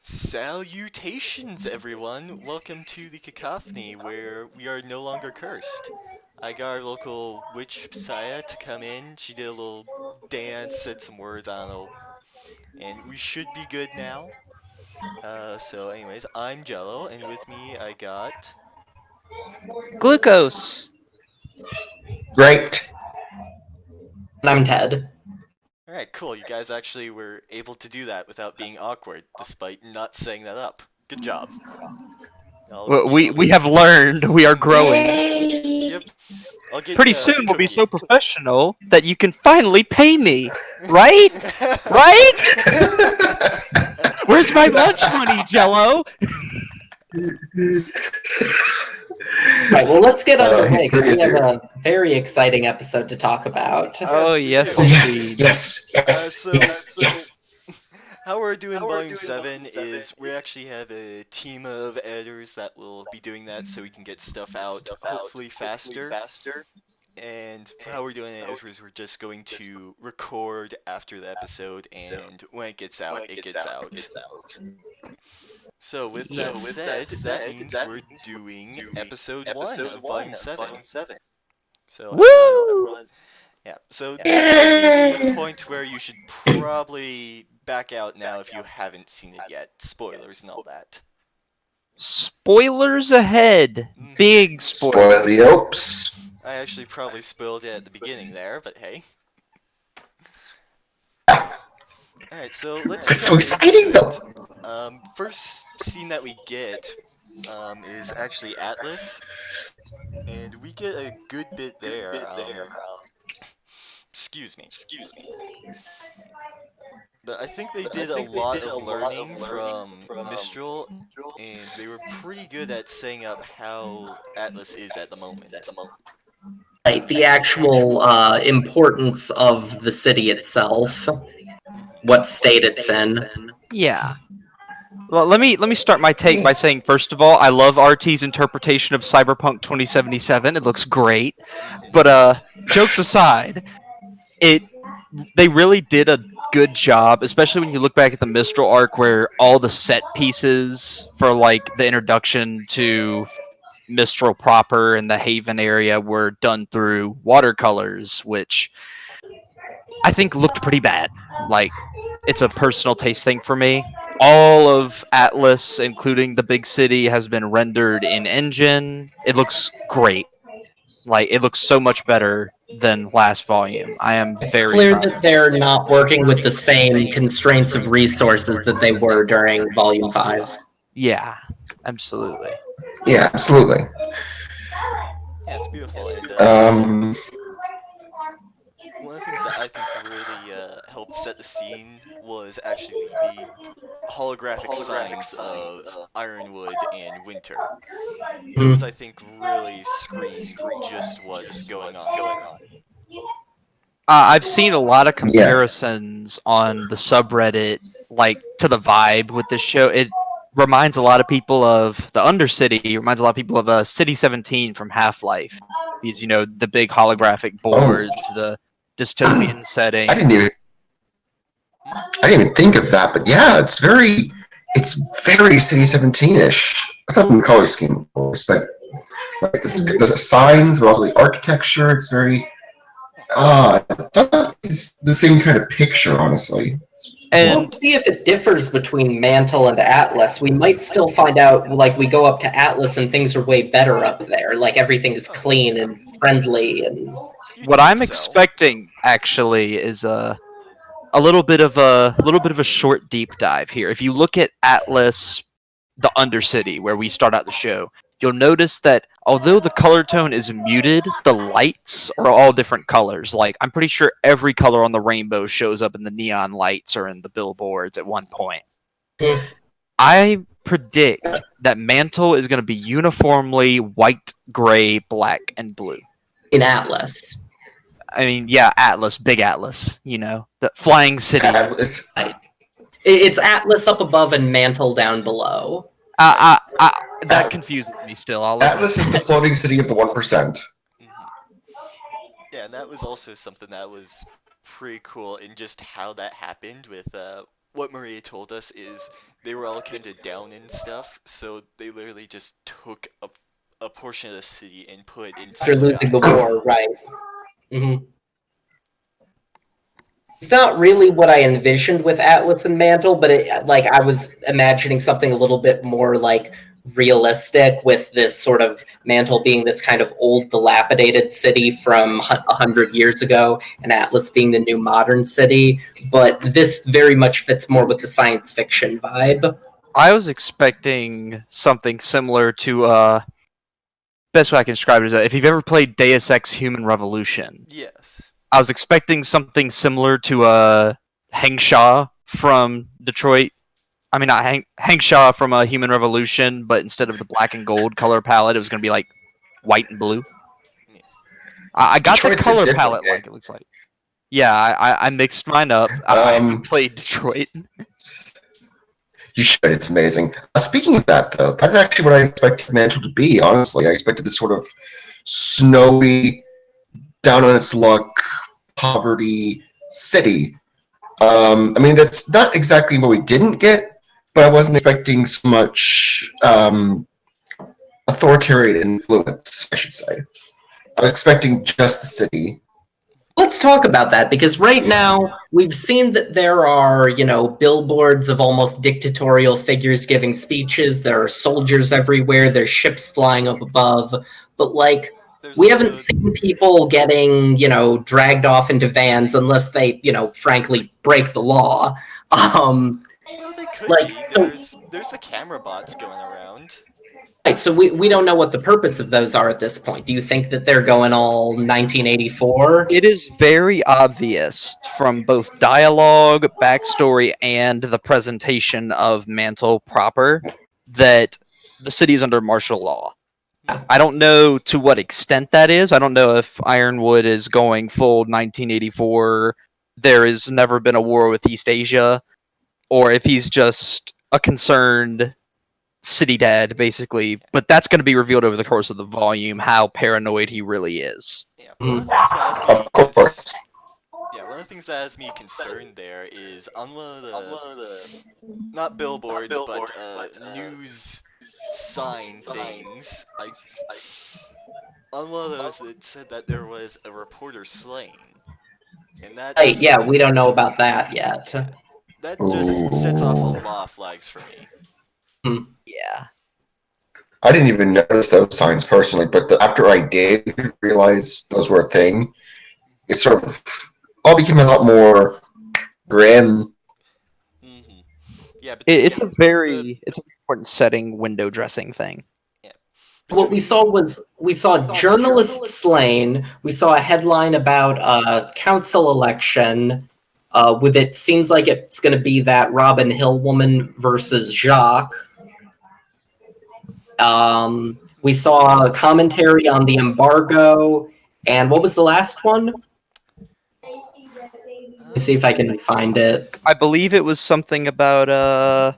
Salutations, everyone! Welcome to the Cacophony, where we are no longer cursed. I got our local witch Saya to come in. She did a little dance, said some words, I don't know, and we should be good now. Anyways, I'm Jello, and with me I got. Glucose. Great. And I'm Ted. Alright, cool. You guys actually were able to do that without being awkward, despite not setting that up. Good job. We have learned. We are growing. Yep. I'll get Pretty you a soon we'll be cookie. so professional that you can finally pay me, right? Right? Where's my lunch money, Jello? Right, well, let's get underway because we have a very exciting episode to talk about. Oh, yes, we do. indeed. Yes. How we're doing Volume 7 is we actually have a team of editors that will be doing that so we can get stuff out hopefully faster. And how we're doing it is we're just going to record after the episode, and when it gets out, it gets out. So with that said, that means we're doing episode 1 of Volume 7. So Woo! yeah, so this is the point where you should probably back out now if you haven't seen it yet. Spoilers and all that. Spoilers ahead. Big spoilers. Spoil the Opes. I actually probably spoiled it at the beginning there, but hey. Alright, so let's It's so jump exciting, into though. it. First scene that we get is actually Atlas, and we get a good bit there. Excuse me. But I think they did a lot of learning from Mistral, and they were pretty good at setting up how Atlas is at the moment. Right, the actual importance of the city itself, what state it's in. Yeah. Well, let me start my take by saying, first of all, I love RT's interpretation of Cyberpunk 2077. It looks great. But jokes aside, they really did a good job, especially when you look back at the Mistral arc, where all the set pieces for like the introduction to Mistral proper and the Haven area were done through watercolors, which I think looked pretty bad. Like, it's a personal taste thing for me. All of Atlas, including the big city, has been rendered in engine. It looks great. Like, it looks so much better than last volume. I am very clear proud. that they're not working with the same constraints of resources that they were during Volume 5. Yeah, absolutely. Yeah, absolutely. Yeah, it's beautiful. And one of the things that I think really helped set the scene was actually the holographic signs of Ironwood and Winter. Those, I think, really screamed just what's going on. I've seen a lot of comparisons on the subreddit, like, to the vibe with this show. It reminds a lot of people of the Undercity. Reminds a lot of people of City 17 from Half-Life. These, the big holographic boards, the dystopian setting. I didn't even think of that, but yeah, it's very City 17-ish. It's not in the color scheme, of course, but like the signs, but also the architecture. It's very it's the same kind of picture, honestly. And We'll see if it differs between Mantle and Atlas. We might still find out, like, we go up to Atlas and things are way better up there. Like, everything is clean and friendly. And what I'm expecting, actually, is a little bit of a short deep dive here. If you look at Atlas, the Undercity, where we start out the show, you'll notice that although the color tone is muted, the lights are all different colors. Like, I'm pretty sure every color on the rainbow shows up in the neon lights or in the billboards at one point. I predict that Mantle is going to be uniformly white, gray, black, and blue. in Atlas. I mean, yeah, Atlas, big Atlas, the flying city. Atlas. It's Atlas up above and Mantle down below. That confuses me still. Atlas is the floating city of the 1%. Yeah, and that was also something that was pretty cool in just how that happened with what Maria told us is they were all kind of down and stuff, so they literally just took a portion of the city and put it into After the losing the sky. war, right? Hmm. It's not really what I envisioned with Atlas and Mantle, but I was imagining something a little bit more like realistic, with this sort of Mantle being this kind of old, dilapidated city from 100 years ago, and Atlas being the new modern city. But this very much fits more with the science fiction vibe. I was expecting something similar to best way I can describe it is that if you've ever played Deus Ex Human Revolution, Yes. I was expecting something similar to Hank Shaw from Detroit. I mean, not Hank Shaw from Human Revolution, but instead of the black and gold color palette, it was going to be like white and blue. Yeah. I got the Detroit's a color different palette game. like it looks like. Yeah, I mixed mine up. I haven't played Detroit. You should. It's amazing. Speaking of that, though, that's actually what I expected Mantle to be. Honestly, I expected this sort of snowy, down on its luck, poverty city. I mean, that's not exactly what we didn't get, but I wasn't expecting so much authoritarian influence, I should say. I was expecting just the city. Let's talk about that, because right now we've seen that there are, billboards of almost dictatorial figures giving speeches. There are soldiers everywhere. There's ships flying up above. But, There's we also haven't seen people getting, dragged off into vans unless they, frankly break the law. well, they could like, be. so There's the camera bots going around. Right, so we don't know what the purpose of those are at this point. Do you think that they're going all 1984? It is very obvious from both dialogue, backstory, and the presentation of Mantle proper that the city is under martial law. I don't know to what extent that is. I don't know if Ironwood is going full 1984. There has never been a war with East Asia, or if he's just a concerned city dad, basically. But that's going to be revealed over the course of the volume how paranoid he really is. Yeah, one of the things that has me Of course. yeah, one of the things that has me concerned there is on one of the not billboards, but news sign things. On one of those it said that there was a reporter slain, and Right, that's yeah, we don't know about that yet. that just sets off a lot of flags for me. Yeah. I didn't even notice those signs personally, but after I did realize those were a thing, it sort of all became a lot more grim. Mm-hmm. Yeah, It's a between very it's an important setting window dressing thing. What we saw was journalists slain. We saw a headline about a council election. With it seems like it's going to be that Robin Hill woman versus Jacques. We saw a commentary on the embargo, and what was the last one? Let me see if I can find it. I believe it was something about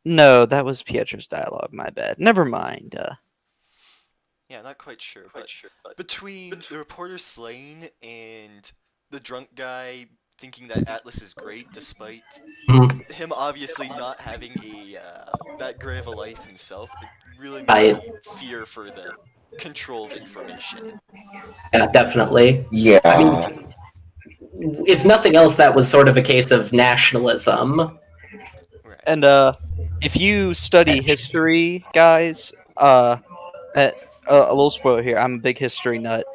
no, that was Pietro's dialogue, my bad. Never mind. Yeah, not quite sure, but between the reporter slain and the drunk guy thinking that Atlas is great despite him obviously not having that great of a life himself, it really makes me fear for the control of information. Yeah, definitely. Yeah. I mean, if nothing else, that was sort of a case of nationalism. Right. And if you study history, guys, a little spoiler here. I'm a big history nut.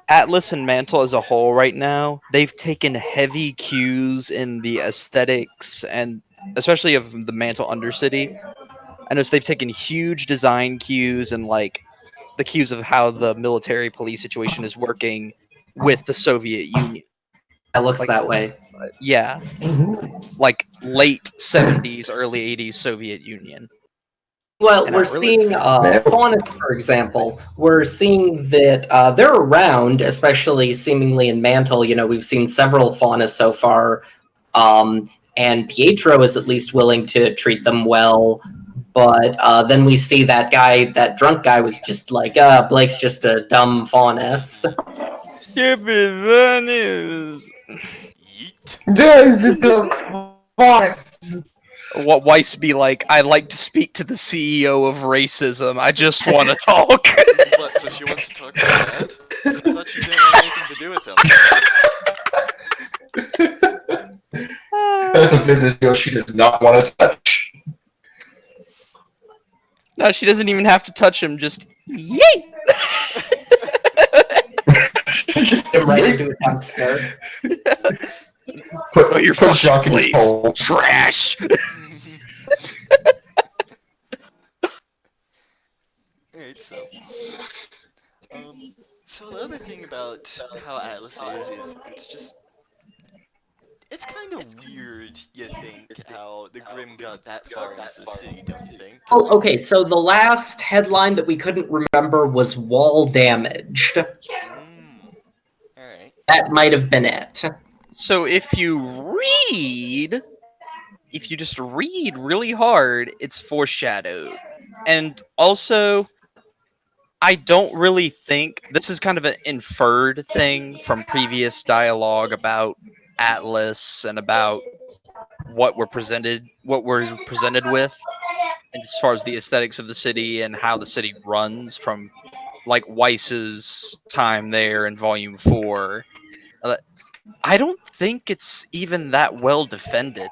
Atlas and Mantle as a whole right now, they've taken heavy cues in the aesthetics and especially of the Mantle Undercity. I noticed they've taken huge design cues and the cues of how the military police situation is working with the Soviet Union. It looks that way. Yeah. Like late 70s, early 80s Soviet Union. Well, And we're really seeing Faunus, for example. We're seeing that they're around, especially seemingly in Mantle. We've seen several Faunus so far, and Pietro is at least willing to treat them well. But then we see that drunk guy was just like, Blake's just a dumb Faunus. Stupid Faunus. Yeet. There's the voice. What Weiss be like? I'd like to speak to the CEO of racism. I just want to talk. What, so she wants to talk to Dad? I thought she didn't want anything to do with him. That's a business deal she does not want to touch. No, she doesn't even have to touch him. Just yay! Just Get right into a dumpster. Oh, you're put fucking shock in his please. hole. Trash. Alright, so the other thing about how Atlas is it's kind of weird, you think, how the Grimm got that far into the city, don't you think? Oh, okay, so the last headline that we couldn't remember was wall damaged. Alright. That might have been it. So if you just read really hard, it's foreshadowed. And also, I don't really think this is kind of an inferred thing from previous dialogue about Atlas and about what we're presented with, and as far as the aesthetics of the city and how the city runs from like Weiss's time there in Volume 4. I don't think it's even that well defended.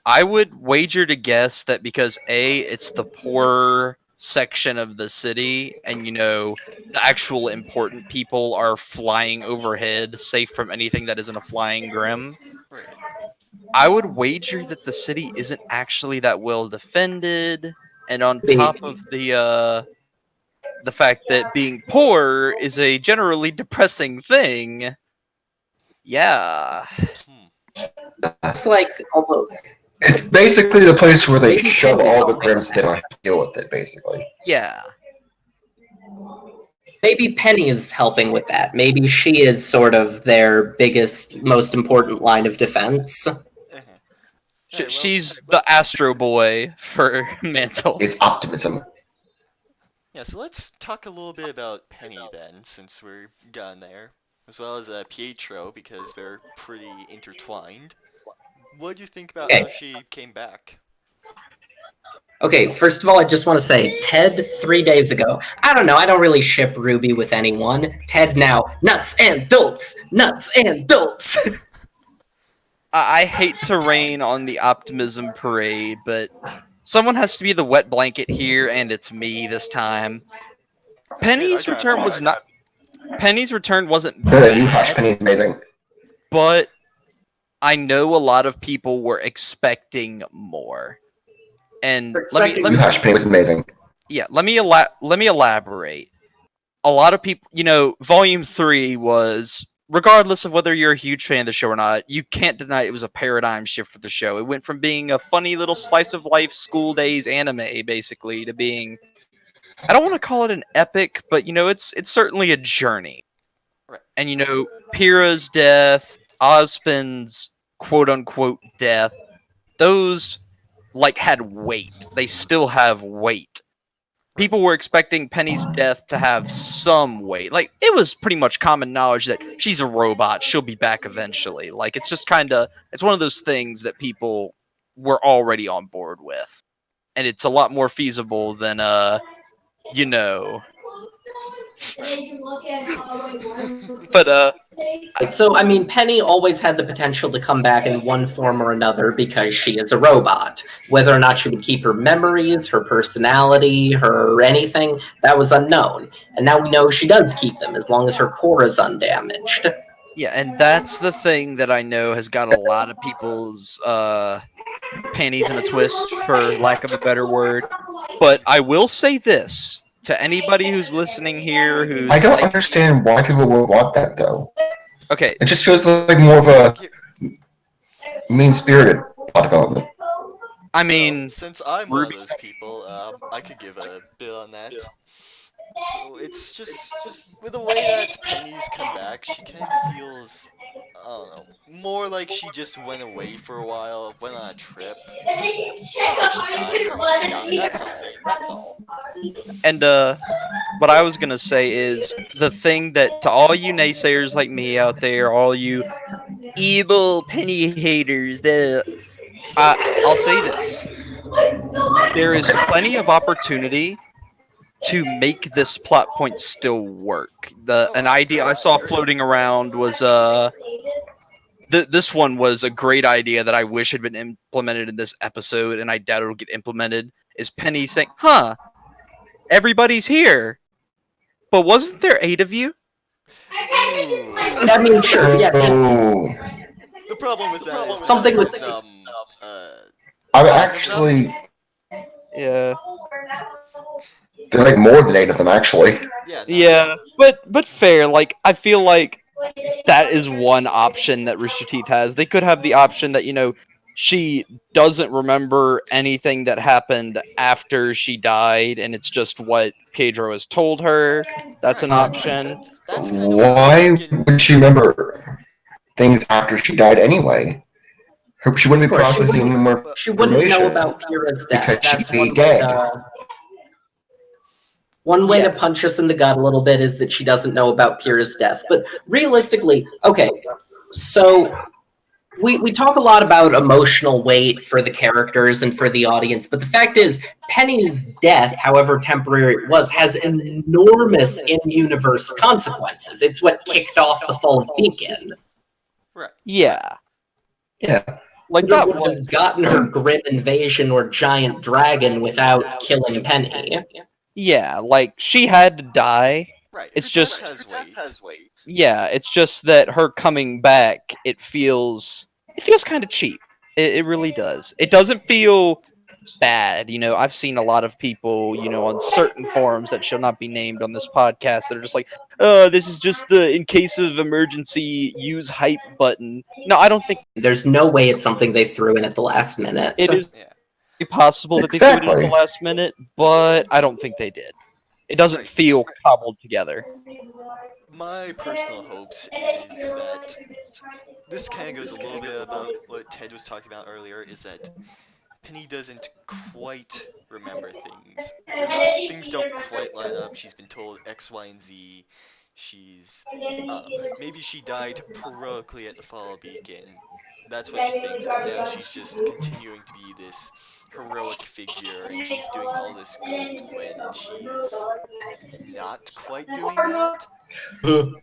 I would wager to guess that because A, it's the poor section of the city, and the actual important people are flying overhead, safe from anything that isn't a flying Grimm. Right. I would wager that the city isn't actually that well defended, and on top of the fact that being poor is a generally depressing thing. Yeah. It's like, although It's basically the place where they Maybe shove Penny's all the helping. Grimms. They don't have to deal with it, basically. Yeah. maybe Penny's helping with that. Maybe she is sort of their biggest, most important line of defense. Alright, well, She's the Astro Boy for Mantle. It's optimism. Yeah, so let's talk a little bit about Penny then, since we're gone there, as well as Pietro, because they're pretty intertwined. What do you think about how she came back? Okay, first of all, I just want to say, Ted 3 days ago. I don't know, I don't really ship Ruby with anyone. Ted now, nuts and dolts! Nuts and dolts! I hate to rain on the optimism parade, but someone has to be the wet blanket here, and it's me this time. Penny's return wasn't You hush, Penny's amazing. but I know a lot of people were expecting more. And let You me hush, Penny was amazing. yeah, let me elaborate. A lot of people, Volume 3 was, regardless of whether you're a huge fan of the show or not, you can't deny it was a paradigm shift for the show. It went from being a funny little slice of life school days anime, basically, to being, I don't want to call it an epic, but it's certainly a journey. Right. And Pyrrha's death, Ozpin's quote unquote death, those had weight. They still have weight. People were expecting Penny's death to have some weight. It was pretty much common knowledge that she's a robot. She'll be back eventually. It's just it's one of those things that people were already on board with. And it's a lot more feasible than, But, So, I mean, Penny always had the potential to come back in one form or another because she is a robot. Whether or not she would keep her memories, her personality, her anything, that was unknown. And now we know she does keep them as long as her core is undamaged. yeah, and that's the thing that I know has got a lot of people's panties in a twist, for lack of a better word. But I will say this to anybody who's listening here who's I don't understand why people would want that, though. Okay. It just feels like more of a mean-spirited plot development. I mean, since I'm one of those people, I could give a bit on that. So it's just with the way that Penny's come back, she kind of feels, I don't know, more like she just went away for a while, went on a trip. It's not like she died or anything. That's all. And what I was gonna say is the thing that, to all you naysayers like me out there, all you evil Penny haters. I'll say this: there is plenty of opportunity to make this plot point still work. An idea I saw floating around was this one was a great idea that I wish had been implemented in this episode, and I doubt it'll get implemented. Is Penny saying, "Huh, everybody's here, but wasn't there 8 of you?" Ooh. I mean, sure, yeah, just Oh, The problem with that is Something with- I'm actually. Yeah. There's like more than 8 of them, actually. Yeah, but fair. Like, I feel like that is one option that Rooster Teeth has. They could have the option that, she doesn't remember anything that happened after she died, and it's just what Pedro has told her. That's an Right. option. That's kind of Why would she remember things after she died anyway? She wouldn't be Of course, she processing any more she wouldn't know information. about Kira's death. Because That's she'd be one way dead. one way to punch us in the gut a little bit is that she doesn't know about Kira's death. But realistically, okay, so we talk a lot about emotional weight for the characters and for the audience, but the fact is, Penny's death, however temporary it was, has enormous in-universe consequences. It's what kicked off the fall of Beacon. Right. Yeah. Yeah. Like, That that would have gotten her grim invasion or giant dragon without killing Penny. Yeah, like, she had to die. Right. It's Her death just- has weight. Yeah, it's just that her coming back, it feels kind of cheap. It really does. It doesn't feel bad. I've seen a lot of people, on certain forums that shall not be named on this podcast that are just like, oh, this is just the in case of emergency use hype button. No, I don't think There's no way it's something they threw in at the last minute. it is Yeah. possible that they threw it in at Exactly. the last minute, but I don't think they did. It doesn't feel cobbled together. My personal hopes is that this kind of goes a little bit about what Ted was talking about earlier, is that Penny doesn't quite remember things. Things don't quite line up. She's been told X, Y, and Z. She's maybe she died heroically at the fall of Beacon. That's what she thinks, and now she's just continuing to be this heroic figure, and she's doing all this good when she's not quite doing that. And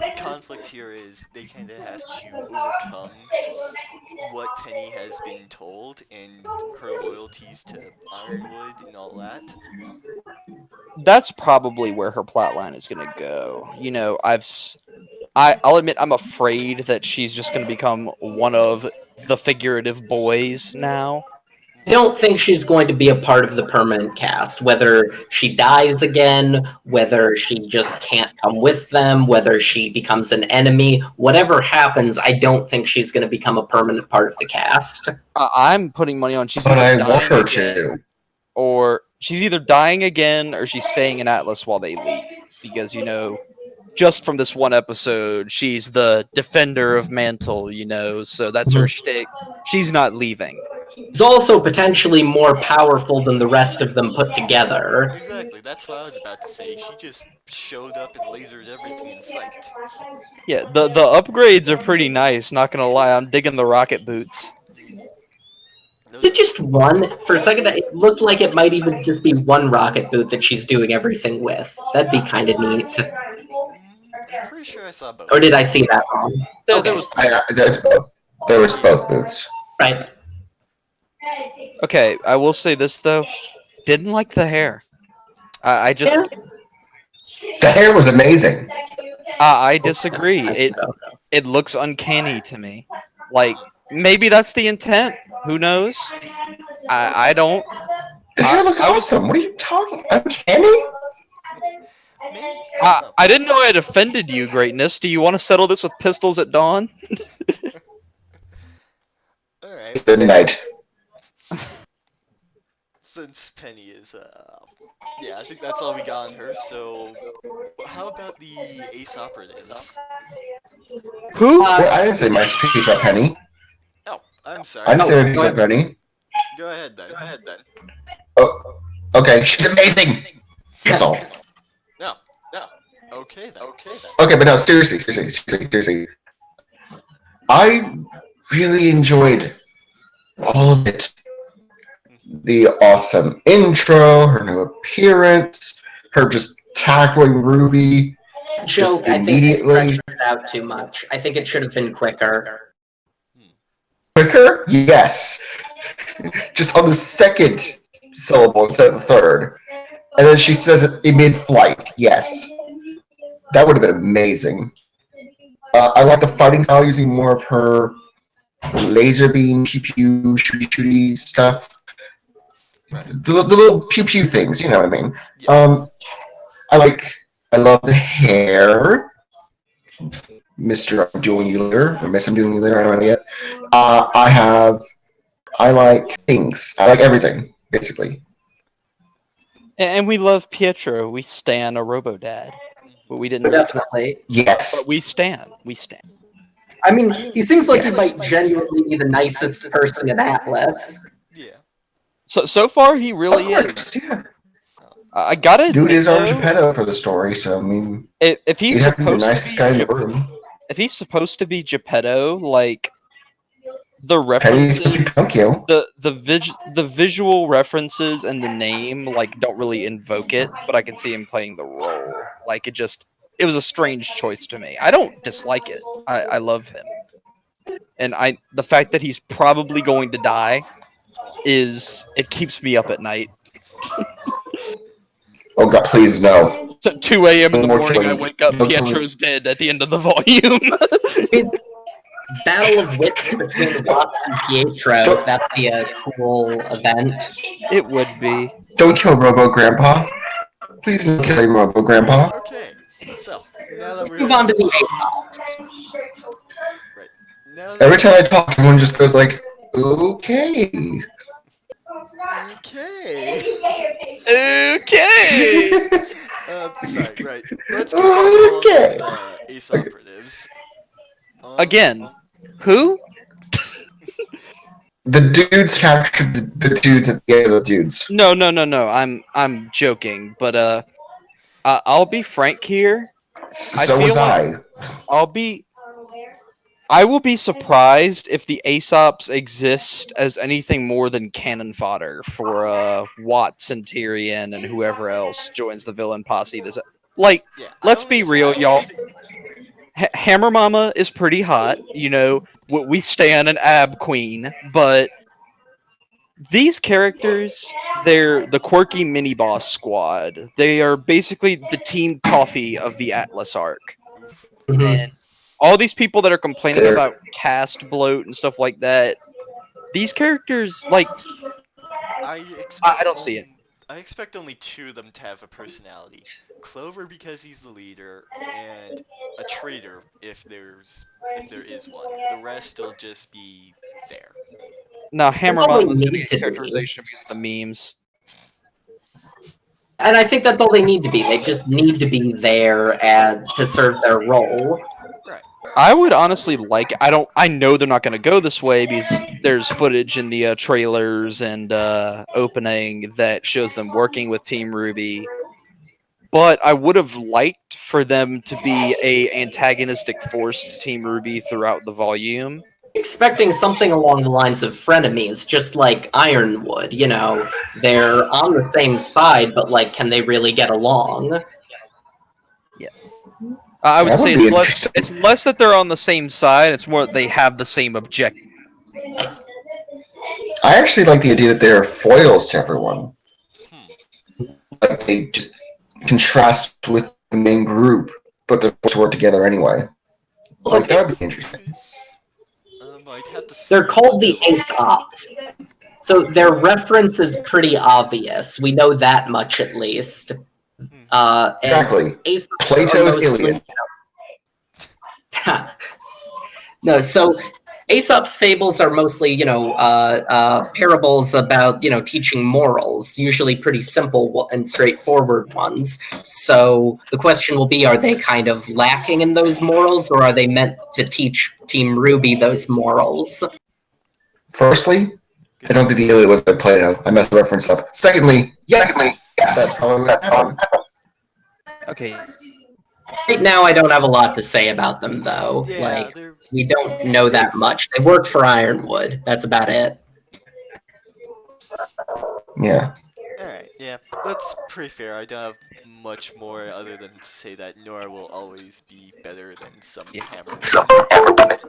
the conflict here is they kind of have to overcome what Penny has been told and her loyalties to Ironwood and all that. That's probably where her plotline is going to go. I'll admit I'm afraid that she's just going to become one of the figurative boys now. I don't think she's going to be a part of the permanent cast, whether she dies again, whether she just can't come with them, whether she becomes an enemy, whatever happens, I don't think she's going to become a permanent part of the cast. I'm putting money on she's But either I want dying her again, to. or she's either dying again or she's staying in Atlas while they leave. Because, just from this one episode, she's the defender of Mantle, so that's her shtick. She's not leaving. She's also potentially more powerful than the rest of them put together. Exactly, that's what I was about to say. She just showed up and lasered everything in sight. Yeah, the upgrades are pretty nice, not gonna lie. I'm digging the rocket boots. Those Is it just one? For a second, it looked like it might even just be one rocket boot that she's doing everything with. That'd be kind of neat. I'm pretty sure I saw both. Or did I see that wrong? There Okay. was- That's both. There was both boots. Right. okay, I will say this though. Didn't like the hair. I just The hair was amazing. I disagree. It looks uncanny to me. Like, maybe that's the intent. Who knows? I don't. The hair looks I was- awesome. What are you talking? Uncanny? Maybe, I didn't know I had offended you, Greatness. Do you want to settle this with pistols at dawn? Alright, Good night. since Penny is, yeah, I think that's all we got on her, so how about the ace operatives? Who? Well, I didn't say my piece about Penny. Oh, I'm sorry. I didn't say my piece go about Penny. Go ahead then. Oh, okay. She's amazing. That's all. No. Okay then. Okay, but no, seriously. I really enjoyed all of it. The awesome intro, her new appearance, her just tackling Ruby just Joke, I think they immediately. stretched it out too much. I think it should have been quicker. Quicker? Yes. Just on the second syllable instead of the third. And then she says it in mid-flight. Yes. That would have been amazing. I like the fighting style using more of her laser beam, pew pew, shooty shooty stuff. The little pew pew things, you know what I mean. Yes. I love the hair, Mr. I'm doing you later, or Miss I'm doing you later. I don't know yet. I like things. I like everything basically. And we love Pietro. We stan a Robo-Dad. But we didn't. Definitely. Yes. But we stan. We stan. I mean, he seems like Yes. he might genuinely be the nicest person in Atlas. Yeah. So far, he really Of is. course, yeah. I gotta Dude admit, is our though, Geppetto for the story, so I mean, if he's he'd have to be the supposed to nicest be guy in the room. if he's supposed to be Geppetto, like the Penny's references, Pinocchio. the visual references and the name like don't really invoke it, but I can see him playing the role. Like it was a strange choice to me. I don't dislike it. I love him, and the fact that he's probably going to die it keeps me up at night. Oh God, please no. At 2 a.m. in No the more morning, I killing. wake up. No killing. Pietro's dead at the end of the volume. Battle of wits between Watts and Pietro. That'd be a cool event. It would be. Don't kill Robo Grandpa. Please don't kill him, Robo Grandpa. Okay. So now that we're Move on to the Apox. right now that Every time I talk, everyone just goes like, "Okay." okay. Okay. Sorry. Right. Let's get back Okay. on Ace Operatives. Again, who? The dudes captured the dudes at the end of the dudes. No. I'm joking, but I'll be frank here. So feel was like- I. I will be surprised if the Aesops exist as anything more than cannon fodder for Watts and Tyrion and whoever else joins the villain posse. Like, Yeah, let's be real, y'all. think- Hammer Mama is pretty hot, you know. We stand an Ab Queen, but these characters, they're the quirky mini boss squad. They are basically the Team Coffee of the Atlas arc. And all these people that are complaining They're- about cast bloat and stuff like that, these characters, like, I expect don't see it. I expect only two of them to have a personality. Clover because he's the leader, and a traitor if there is one. The rest will just be there. now Hammer Probably Mama's gonna need get to be. characterization because of the memes. And I think that's all they need to be. They just need to be there and to serve their role. Right. I would honestly like. I know they're not going to go this way because there's footage in the trailers and opening that shows them working with Team RWBY. But I would have liked for them to be a antagonistic force to Team RWBY throughout the volume. Expecting something along the lines of frenemies, just like Ironwood. You know, they're on the same side, but like, can they really get along? I would That would say be it's less that they're on the same side. It's more that they have the same objective. I actually like the idea that they're foils to everyone. Like they just contrast with the main group, but they're supposed to work together anyway. Like that would be interesting. I'd have to They're see. called the Aesops. So their reference is pretty obvious. We know that much at least. And Exactly. Aesops Plato's are mostly- Iliad. No, so Aesop's fables are mostly, parables about, teaching morals, usually pretty simple and straightforward ones. So the question will be, are they kind of lacking in those morals, or are they meant to teach Team RWBY those morals? Firstly, I don't think the Iliad was by Plato. I messed the reference up. Secondly, yes, that's probably what happened. Okay. Right now, I don't have a lot to say about them, though. Yeah, Like, they're we don't know they that much. exist. They work for Ironwood. That's about it. Yeah. Alright, yeah, that's pretty fair. I don't have much more other than to say that Nora will always be better than some Yeah. So, Hammerman.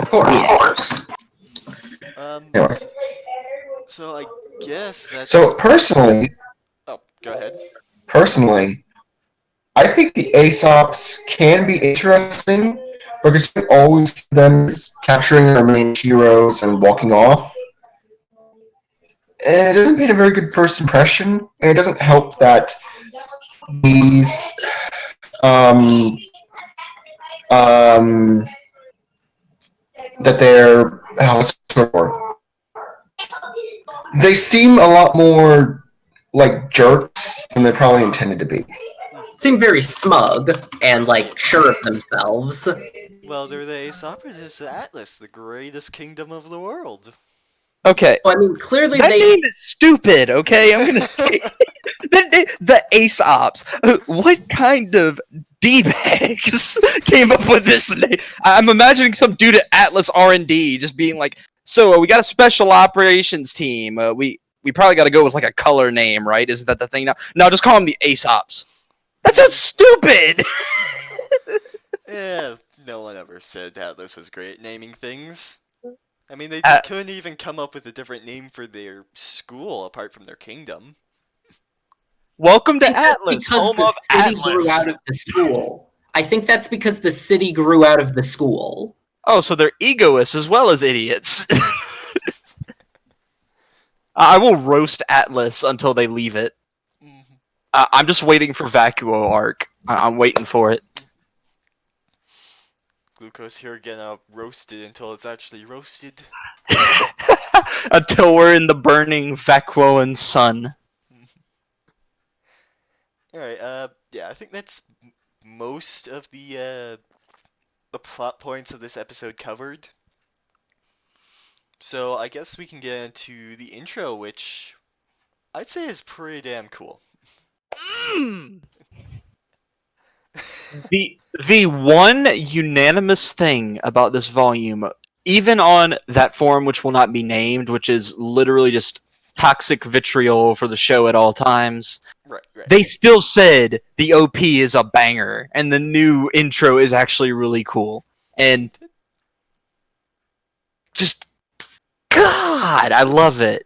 Of course. Um, anyway. s- so I guess So that's... Oh, go ahead. personally, I think the Aesops can be interesting because you always see them as capturing their main heroes and walking off. And it doesn't paint a very good first impression, and it doesn't help that these um, um, that they're they seem a lot more like jerks than they're probably intended to be. Seem very smug and, Yeah, like, sure of themselves. well, they're the Ace Operatives of Atlas, the greatest kingdom of the world. Okay. Well, I mean, clearly That they... name is stupid, okay? I'm gonna say the Aesops. What kind of D-bags came up with this name? I'm imagining some dude at Atlas R&D just being like, so we got a special operations team. We probably got to go with like a color name, right? Isn't that the thing now? No, just call them the Aesops. That sounds stupid. Yeah, no one ever said Atlas was great at naming things. I mean, they Uh, couldn't even come up with a different name for their school apart from their kingdom. Welcome I to think that's Atlas, because home the of city grew Atlas. out of the school. I think that's because the city grew out of the school. Oh, so they're egoists as well as idiots. I will roast Atlas until they leave it. Mhm. I'm just waiting for Vacuo arc. I'm waiting for it. Glucose here getting roasted until it's actually roasted. Until we're in the burning Vacuoan sun. Alright, yeah, I think that's most of the plot points of this episode covered. So I guess we can get into the intro, which I'd say is pretty damn cool. Mm. The one unanimous thing about this volume, even on that forum which will not be named, which is literally just toxic vitriol for the show at all times, Right, right. they still said the OP is a banger and the new intro is actually really cool. And just God, I love it.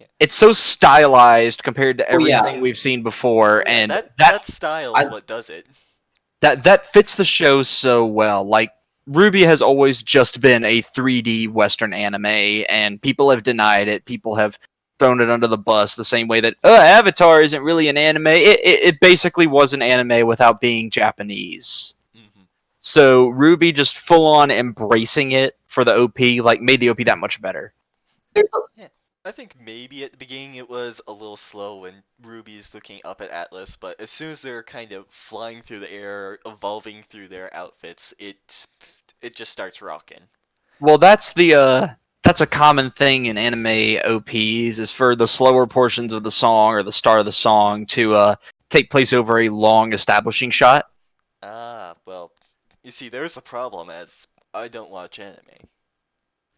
Yeah. It's so stylized compared to Oh, yeah. everything we've seen before, Oh, yeah, and that style is I- what does it. that fits the show so well. Like RWBY has always just been a 3D Western anime, and people have denied it. People have thrown it under the bus the same way that Avatar isn't really an anime. It basically was an anime without being Japanese. Mhm. So RWBY just full on embracing it for the OP, like made the OP that much better. Yeah, I think maybe at the beginning it was a little slow when Ruby's looking up at Atlas, but as soon as they're kind of flying through the air, evolving through their outfits, it just starts rocking. Well, that's a common thing in anime OPs is for the slower portions of the song or the start of the song to take place over a long establishing shot. Ah, well, you see, there's the problem as I don't watch anime.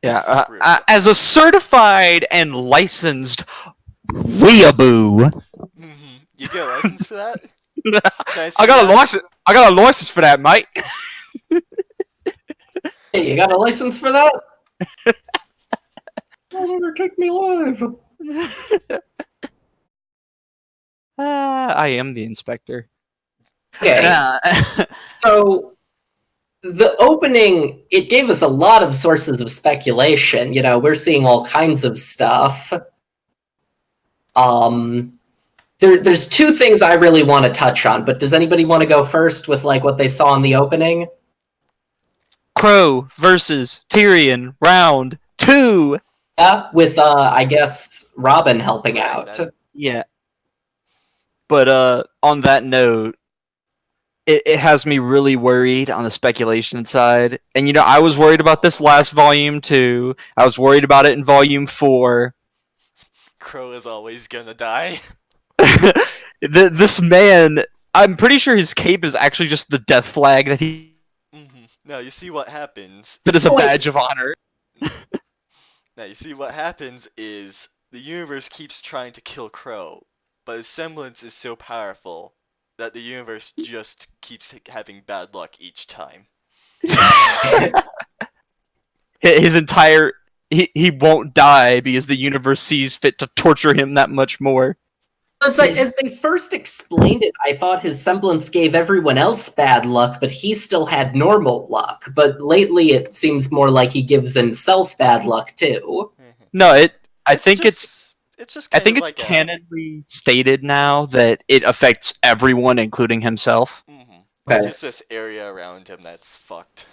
Yeah, Except RWBY. as a certified and licensed weeaboo, You get a license for that? Can I I see got a that? license. I got a license for that, mate. Hey, you got a license for that? Don't undertake me live. I am the inspector. Okay, so the opening, it gave us a lot of sources of speculation. You know, we're seeing all kinds of stuff. There's two things I really want to touch on, but does anybody want to go first with like what they saw in the opening? Crow versus Tyrion, round 2. Yeah, with I guess Robin helping Right, out. Yeah. But on that note, it has me really worried on the speculation side. And you know, I was worried about this last volume too. I was worried about it in volume 4. Crow is always gonna die. This man I'm pretty sure his cape is actually just the death flag that he Now you see what happens. that is a Oh, wait. badge of honor. Now you see what happens is the universe keeps trying to kill Crow, but his semblance is so powerful that the universe just keeps having bad luck each time. His entire he won't die because the universe sees fit to torture him that much more. It's like, as they first explained it, I thought his semblance gave everyone else bad luck, but he still had normal luck. But lately, it seems more like he gives himself bad luck too. No, I think it's just I kind think of it's like canonly stated now that it affects everyone, including himself. Okay. It's just this area around him that's fucked.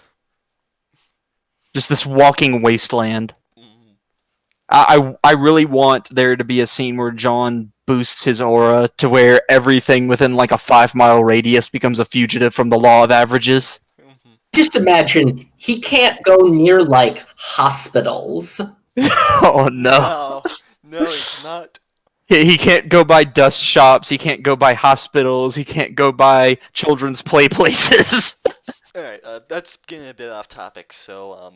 Just this walking wasteland. Mhm. I really want there to be a scene where John boosts his aura to where everything within like a 5-mile radius becomes a fugitive from the law of averages. Mhm. Just imagine he can't go near like hospitals. Oh no. No, he cannot. He can't go by dust shops, he can't go by hospitals, he can't go by children's play places. Alright, that's getting a bit off topic, so,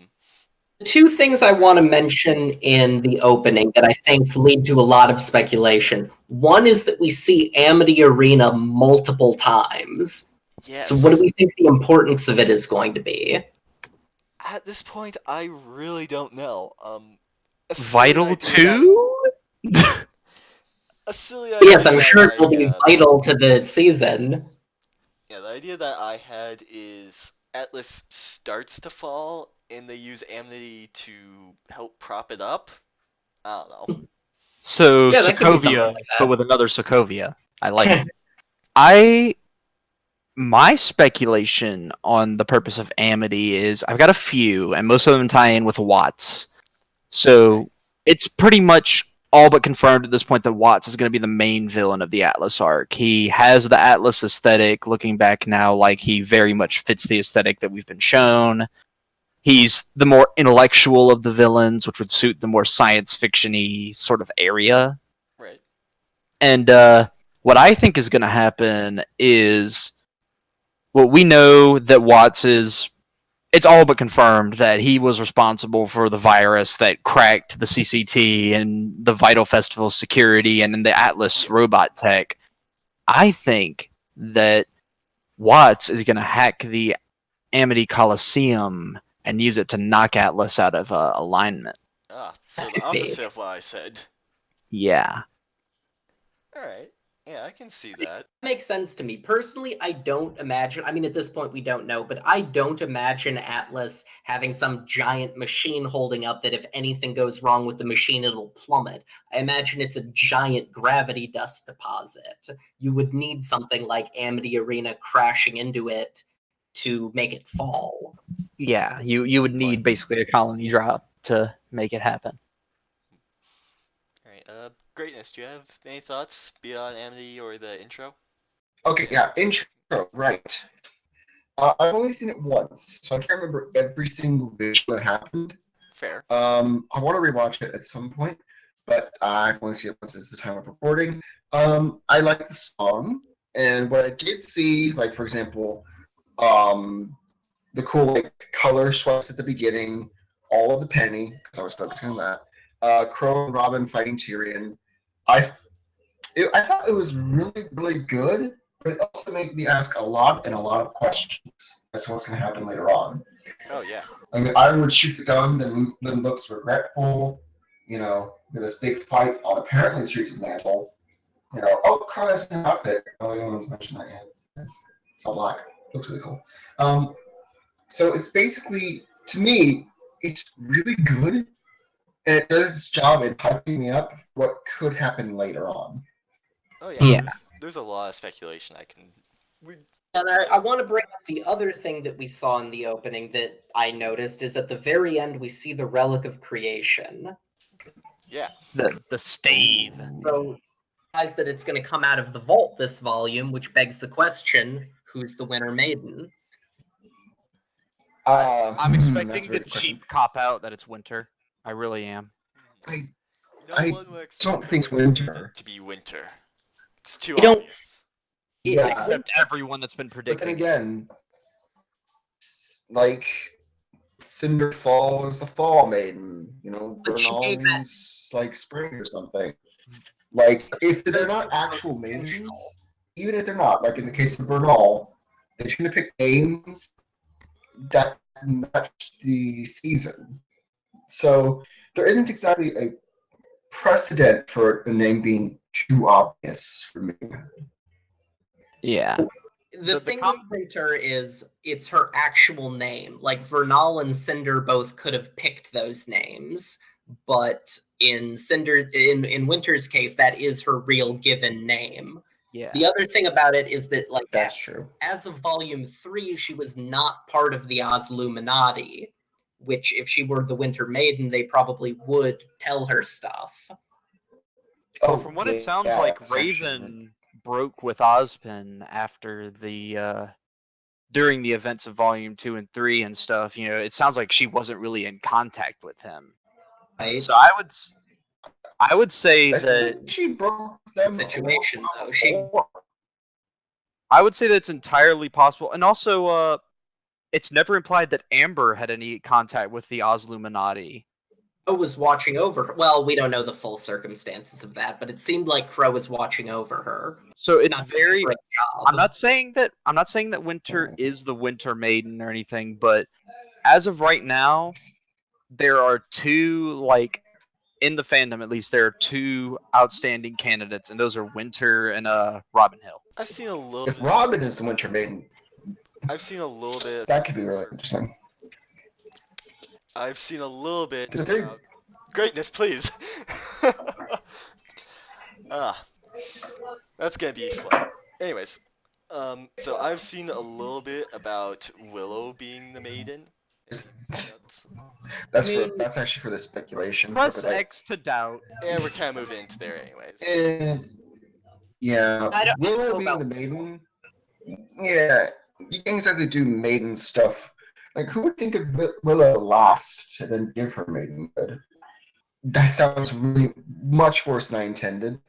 The two things I want to mention in the opening that I think lead to a lot of speculation. One is that we see Amity Arena multiple times. yes. So, what do we think the importance of it is going to be? At this point, I really don't know. A silly Vital idea too? a silly But yes, idea I'm that sure it will be I, vital to the season. yeah, the idea that I had is Atlas starts to fall, and they use Amity to help prop it up. I don't know. So Yeah, that could be something Sokovia, like but that. with another Sokovia. I like it. My speculation on the purpose of Amity is I've got a few, and most of them tie in with Watts. So Right. it's pretty much all but confirmed at this point that Watts is going to be the main villain of the Atlas arc. He has the Atlas aesthetic, looking back now, like he very much fits the aesthetic that we've been shown. He's the more intellectual of the villains, which would suit the more science fiction-y sort of area. Right. And what I think is going to happen is, well, we know that Watts is. It's all but confirmed that he was responsible for the virus that cracked the CCT and the Vital Festival security and in the Atlas robot tech. I think that Watts is going to hack the Amity Coliseum and use it to knock Atlas out of alignment. So That the could be. opposite of what I said. Yeah. Alright. Yeah, I can see that. Makes sense to me. Personally, I don't imagine, I mean, at this point we don't know, but I don't imagine Atlas having some giant machine holding up that if anything goes wrong with the machine, it'll plummet. I imagine it's a giant gravity dust deposit. You would need something like Amity Arena crashing into it to make it fall. Yeah, you would need basically a colony drop to make it happen. Alright, Greatness, do you have any thoughts beyond Amity or the intro? Okay, yeah, intro, right. I've only seen it once, so I can't remember every single visual that happened. Fair. I want to rewatch it at some point, but I've only seen it once at the time of recording. I like the song, and what I did see, like for example, the cool like color swaps at the beginning, all of the penny, because I was focusing on that. Crow and Robin fighting Tyrion. I thought it was really, really good, but it also made me ask a lot of questions as to what's going to happen later on. Oh, yeah. I mean, Ironwood shoots a gun, then looks regretful. You know, with this big fight on apparently the streets of Mantle. You know, oh, Crow has an outfit. Oh, no one's mentioned that yet. It's all black. Looks really cool. So it's basically, to me, it's really good, and it does its job in hyping me up for what could happen later on. Oh, yeah. Yeah. There's a lot of speculation I can... And I want to bring up the other thing that we saw in the opening that I noticed is at the very end we see the Relic of Creation. Yeah. The stave. So, realize that it's going to come out of the vault this volume, which begs the question: who's the Winter Maiden? I'm that's expecting a the very good question. cheap cop out that it's winter. I really am. No I one would expect don't think it's the Winter winter. Maiden to be winter. It's too I don't- obvious. Yeah, except everyone that's been but predicting. then again, like Cinderfall is a fall maiden, But she Bernal gave that means like spring or something. Like if they're not actual maidens, even if they're not, like in the case of Bernal, they're trying to pick names that match the season. So there isn't exactly a precedent for a name being too obvious for me. Yeah. the thing with Winter is it's her actual name. Like Vernal and Cinder both could have picked those names, but in Winter's case, that is her real given name. Yeah. The other thing about it is that, like, That's true. as of Volume 3, she was not part of the Ozluminati, which, if she were the Winter Maiden, they probably would tell her stuff. Well, from what it sounds like, Raven broke with Ozpin after the during the events of Volume 2 and 3 and stuff. It sounds like she wasn't really in contact with him. Right? So I would say I that think she broke them. Situation, though. I would say that's entirely possible, and also it's never implied that Amber had any contact with the Ozluminati. Crow was watching over her. Well, we don't know the full circumstances of that, but it seemed like Crow was watching over her. So it's Not very. doing a great job. I'm not saying that Winter is the Winter Maiden or anything, but as of right now, there are two, like, in the fandom at least, there are two outstanding candidates, and those are Winter and Robin Hill. I've seen a little. If Robin is the Winter Maiden, I've seen a little bit. that could be really interesting. I've seen a little bit. Is there- About... Greatness, please. That's gonna be fun. Anyways, so I've seen a little bit about Willow being the maiden. That's actually for the speculation. Press but X to doubt. Yeah, we're kind of moving into there anyways. Yeah, I don't know Willow being about- the maiden. Yeah, you can't exactly do maiden stuff. Like, who would think of Willow last and then give her maidenhood? That sounds really much worse than I intended.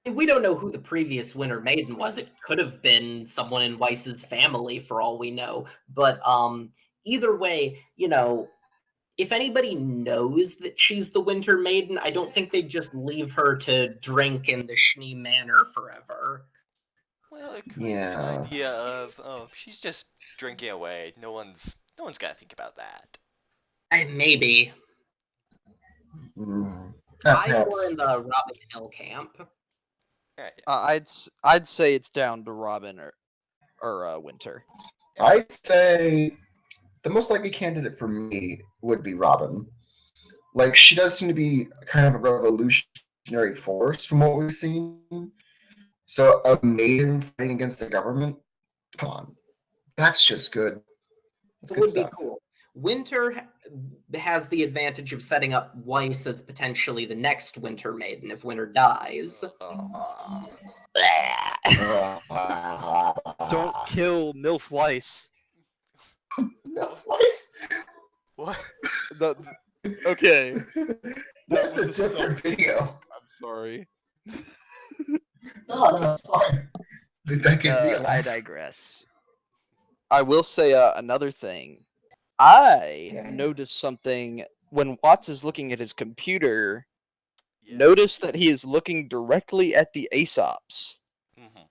We don't know who the previous Winter Maiden was. It could have been someone in Weiss's family, for all we know. But either way, if anybody knows that she's the Winter Maiden, I don't think they'd just leave her to drink in the Schnee Manor forever. Well, it could Yeah. be an idea of, oh, she's just drinking away. No one's gotta think about that. Maybe. Mm. I were in the Robin Hill camp. Yeah. I'd say it's down to Robin or Winter. I'd say the most likely candidate for me would be Robin. Like, she does seem to be kind of a revolutionary force from what we've seen. So a maiden fighting against the government, come on, that's just good. That's It good would stuff. be cool. Winter has the advantage of setting up Weiss as potentially the next Winter Maiden if Winter dies. Don't kill Milf Weiss. No, Weiss. What? Okay. That's a was just different video. I'm sorry. No, it's fine. That could be I digress. I will say another thing. I noticed something when Watts is looking at his computer. Yeah. Notice that he is looking directly at the Aesops. Mhm.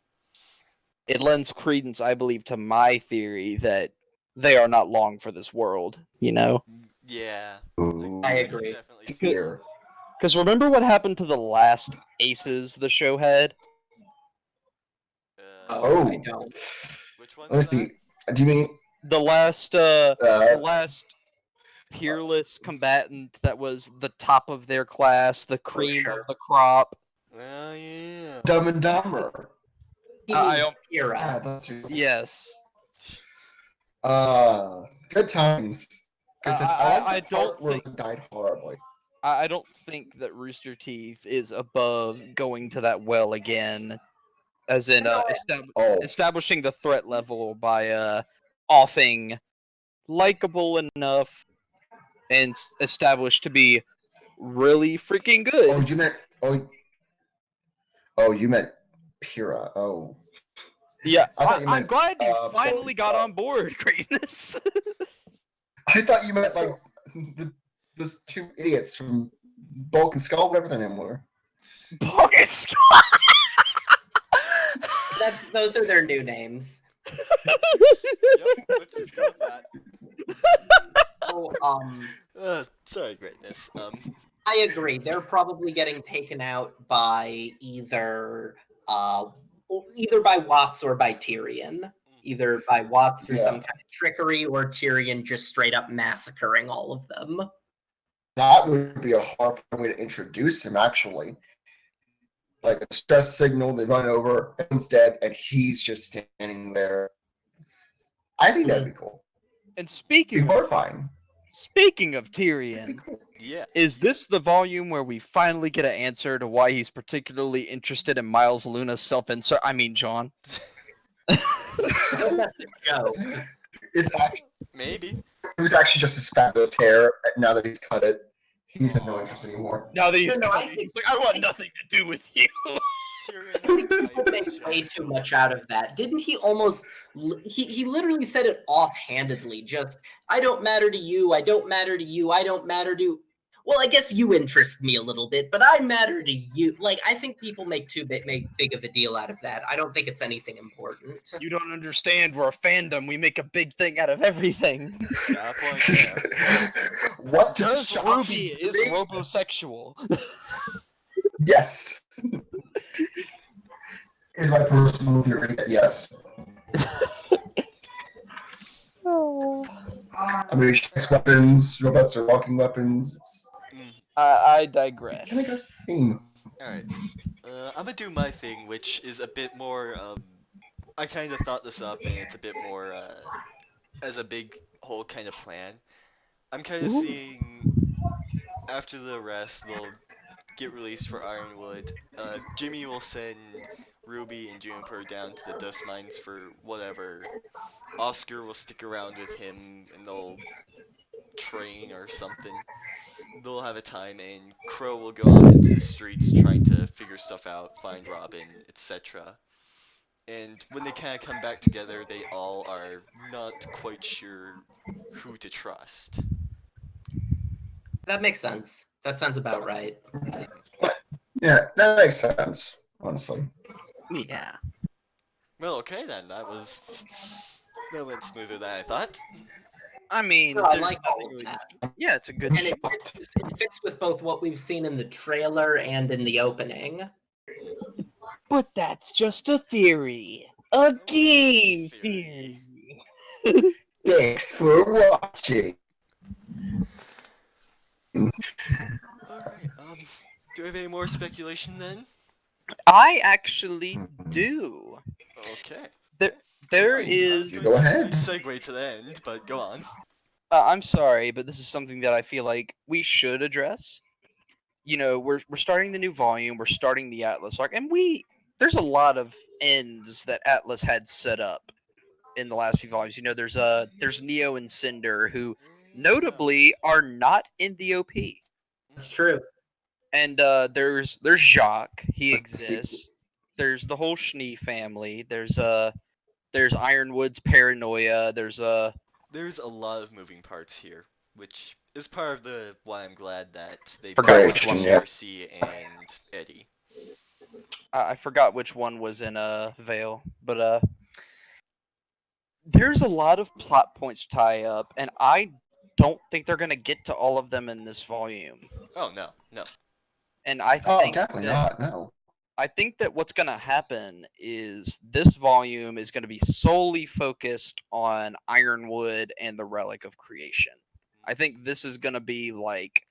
It lends credence, I believe, to my theory that they are not long for this world. Yeah. Ooh, I I agree. can definitely see. here. Because remember what happened to the last Aces the show had? Oh, I don't. Which ones let me are see. Do you mean The last peerless combatant that was the top of their class, the cream sure. of the crop. Oh yeah. Dumb and Dumber? He I means don't- Kira. Yeah, that's true. Yes. Good times. Good times. I like the don't part where think- he died horribly. I don't think that Rooster Teeth is above going to that well again, as in Oh, establishing the threat level by offing likable enough and established to be really freaking good. oh, you meant Pyrrha. Oh, Yeah, I thought you I'm meant, glad you so, finally got on board, Greatness. I thought you meant like those two idiots from Bulk and Skull, whatever their name were. Bogus. Those are their new names. Yep, let's just go with that. So, Sorry, Greatness. I agree. They're probably getting taken out by either by Watts or by Tyrion. Either by Watts through some kind of trickery, or Tyrion just straight up massacring all of them. That would be a horrifying way to introduce him, actually. Like a stress signal, they run over, everyone's dead, and he's just standing there. I think that'd be cool. And It'd speaking be horrifying. Speaking of It'd be Tyrion, cool. Yeah. is this the volume where we finally get an answer to why he's particularly interested in Miles Luna's self-insert? I mean, John. That's a joke. It's actually, Maybe. it was actually just his fabulous hair. Now that he's cut it, he has no interest anymore. Now that he's No, I cut, think- he's like, I want nothing to do with you. Tyrion People has a type make of way show, too so- much out of that. Didn't he almost? He literally said it offhandedly. Just, I don't matter to you. I don't matter to you. I don't matter to. Well, I guess you interest me a little bit, but I matter to you. Like, I think people make big of a deal out of that. I don't think it's anything important. You don't understand. We're a fandom. We make a big thing out of everything. Yeah, point there. What Does shock Ruby is me? robosexual? Yes. Is my personal theory that yes. I mean, she makes weapons. Robots are walking weapons. It's I digress. kind of goes theme. Alright. I'm gonna do my thing, which is a bit more, I kind of thought this up, and it's a bit more, as a big whole kind of plan. I'm kind of seeing, after the rest, they'll get released for Ironwood. Jimmy will send Ruby and Juniper down to the dust mines for whatever. Oscar will stick around with him, and they'll train or something. They'll have a time, and Crow will go off into the streets trying to figure stuff out, find Robin, etc. And when they kind of come back together, they all are not quite sure who to trust. That makes sense. That sounds about right. Yeah, that makes sense. Honestly. Yeah. Well, okay then, that went smoother than I thought. I mean, So I there's like all nothing of really- that. Yeah, it's a good And show. it fits with both what we've seen in the trailer and in the opening. But that's just a theory. A game Theory. theory. Thanks for watching. Alright, do we have any more speculation then? I actually do. Okay. There I was is. going Go to ahead. Segue to the end, but go on. I'm sorry, but this is something that I feel like we should address. You know, we're starting the new volume, we're starting the Atlas arc, and there's a lot of ends that Atlas had set up in the last few volumes. You know, there's Neo and Cinder, who notably are not in the OP. That's true. And there's Jacques, he Let's see. exists. There's the whole Schnee family. There's Ironwood's paranoia. There's There's a lot of moving parts here, which is part of why I'm glad that they Forgot brought which one. Jersey and Eddie. I forgot which one was in Vale, but there's a lot of plot points to tie up, and I don't think they're gonna get to all of them in this volume. Oh no, no. And I Oh, think definitely that, not. No. I think that what's gonna happen is this volume is gonna be solely focused on Ironwood and the Relic of Creation. I think this is gonna be like,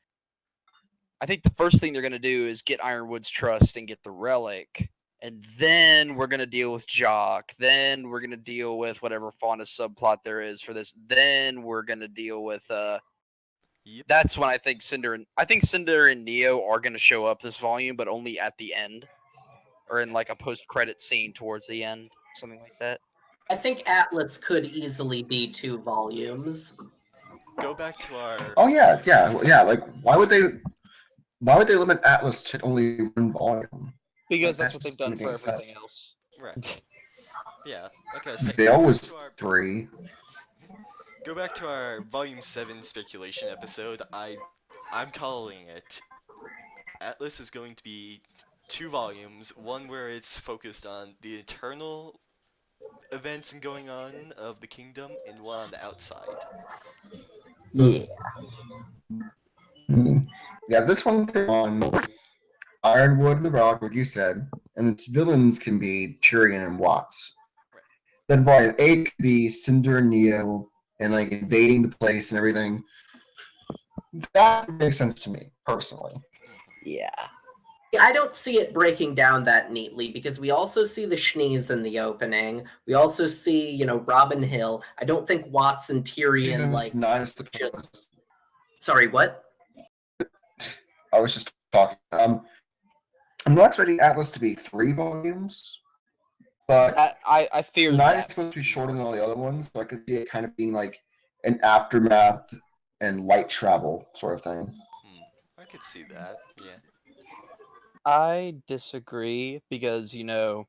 I think the first thing they're gonna do is get Ironwood's trust and get the relic, and then we're gonna deal with Jock. Then we're gonna deal with whatever Faunus subplot there is for this. Then we're gonna deal with Yep. That's when I think Cinder and Neo are gonna show up this volume, but only at the end, or in like a post-credit scene towards the end, something like that. I think Atlas could easily be 2 volumes. Go back to our. Oh yeah. Like, why would they limit Atlas to only one volume? Because Like, that's what that they've done just for doesn't make everything sense. else. Right. Yeah, like I was saying, Vale was 3. go back to our Volume 7 speculation episode. I'm calling it. Atlas is going to be 2 volumes, one where it's focused on the internal events and going on of the kingdom, and one on the outside. Yeah. Yeah, this one came on Ironwood and the Rock, what you said, and its villains can be Tyrion and Watts. Right. Then Volume 8 could be Cinder and Neo, and like invading the place and everything. That makes sense to me, personally. Yeah. I don't see it breaking down that neatly because we also see the Schnees in the opening. We also see, Robin Hill. I don't think Watts and Tyrion Season's 9 is supposed. Sorry, what? I was just talking. I'm not expecting Atlas to be 3 volumes, but I fear 9 that. is supposed to be shorter than all the other ones, so I could see it kind of being like an aftermath and light travel sort of thing. I could see that, yeah. I disagree because, it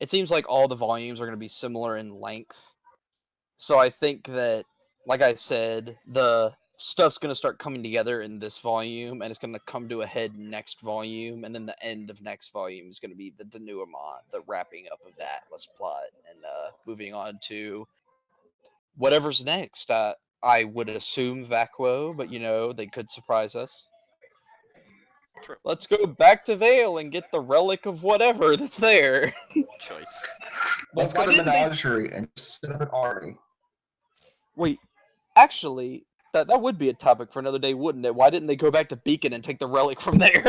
seems like all the volumes are going to be similar in length. So I think that, like I said, the stuff's going to start coming together in this volume, and it's going to come to a head next volume, and then the end of next volume is going to be the denouement, the wrapping up of that Atlas plot, and moving on to whatever's next. I would assume Vacuo, but, they could surprise us. True. Let's go back to Vale and get the relic of whatever that's there. Choice. Let's go to Menagerie and set up an army. Wait, actually, that would be a topic for another day, wouldn't it? Why didn't they go back to Beacon and take the relic from there?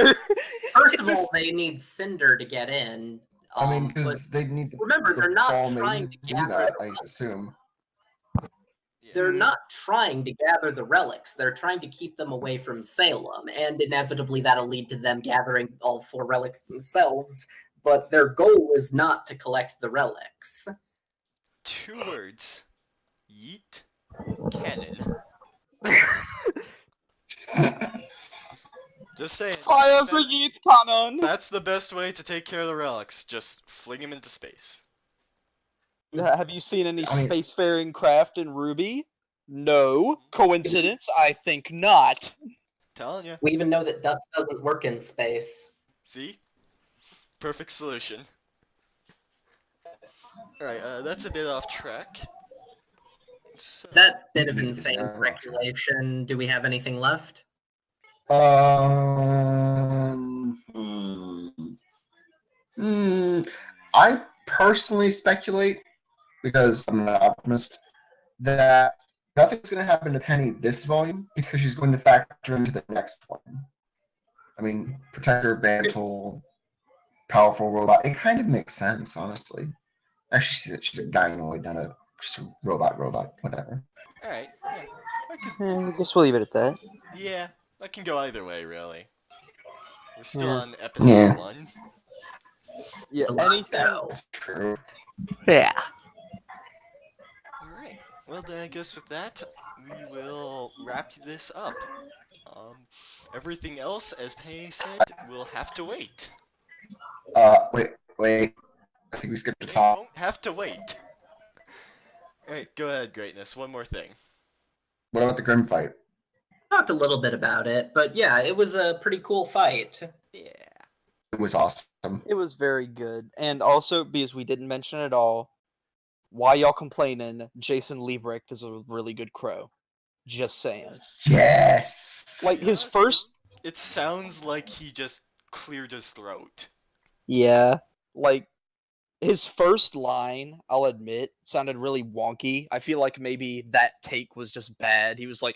First of all, they need Cinder to get in. I mean, because they need remember, they're not Fall trying Maiden to do gather that, the I assume. Yeah. They're not trying to gather the relics. They're trying to keep them away from Salem, and inevitably that'll lead to them gathering all 4 relics themselves. But their goal is not to collect the relics. 2 words. Yeet. Cannon. Just saying. Fire for Yeet Cannon! That's the best way to take care of the relics. Just fling them into space. Have you seen any spacefaring craft in RWBY? No. Coincidence? I think not. Telling you. We even know that dust doesn't work in space. See? Perfect solution. Alright, that's a bit off track. So... That bit of insane speculation. Do we have anything left? I personally speculate, because I'm an optimist, that nothing's going to happen to Penny this volume because she's going to factor into the next one. I mean, Protector of Bantle, powerful robot. It kind of makes sense, honestly. Actually, she's a gynoid, not just a robot, whatever. Alright, yeah. I guess we'll leave it at that. Yeah, that can go either way, really. We're still on episode 1. Yeah, anything. That's true. Yeah. Alright, well then I guess with that, we will wrap this up. Everything else, as Penny said, will have to wait. Wait. I think we skipped the They top. won't have to wait. Alright, go ahead, Greatness. One more thing. What about the Grim fight? Talked a little bit about it, but yeah, it was a pretty cool fight. Yeah. It was awesome. It was very good. And also, because we didn't mention it at all, why y'all complaining? Jason Liebrecht is a really good crow. Just saying. Yes! Like, his first... It sounds like he just cleared his throat. Yeah. Like, his first line, I'll admit, sounded really wonky. I feel like maybe that take was just bad. He was like,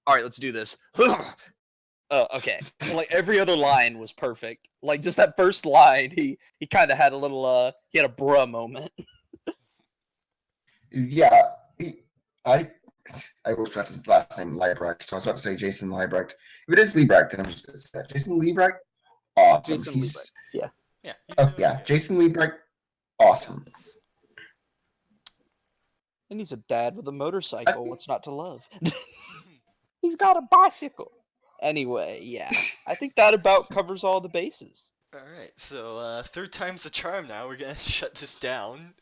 alright, let's do this. Okay. Like, every other line was perfect. Like, just that first line, he kind of had a little, he had a bruh moment. Yeah, I will stress his last name, Liebrecht, so I was about to say Jason Liebrecht. If it is Liebrecht, then I'm just going to say that. Jason Liebrecht? Awesome. Jason Liebrecht, yeah. Yeah. Oh, yeah, Jason Liebrecht, awesome. And he's a dad with a motorcycle. What's not to love? He's got a bicycle. Anyway, yeah. I think that about covers all the bases. Alright, so 3rd time's the charm now. We're gonna shut this down.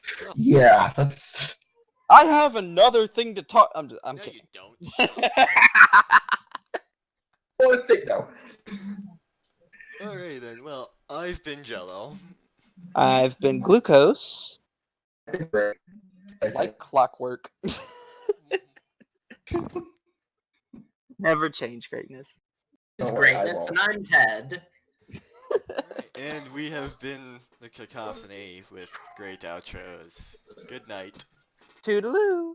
So, Yeah, that's. I have another thing to talk. I'm no, kidding. you don't. Shut up. One thing now. Alright then, well, I've been Jello. I've been glucose, I think. like clockwork. Never change greatness. It's Don't worry, I greatness, won't. and I'm Ted. Alright, and we have been the Cacophony with great outros. Good night. Toodaloo.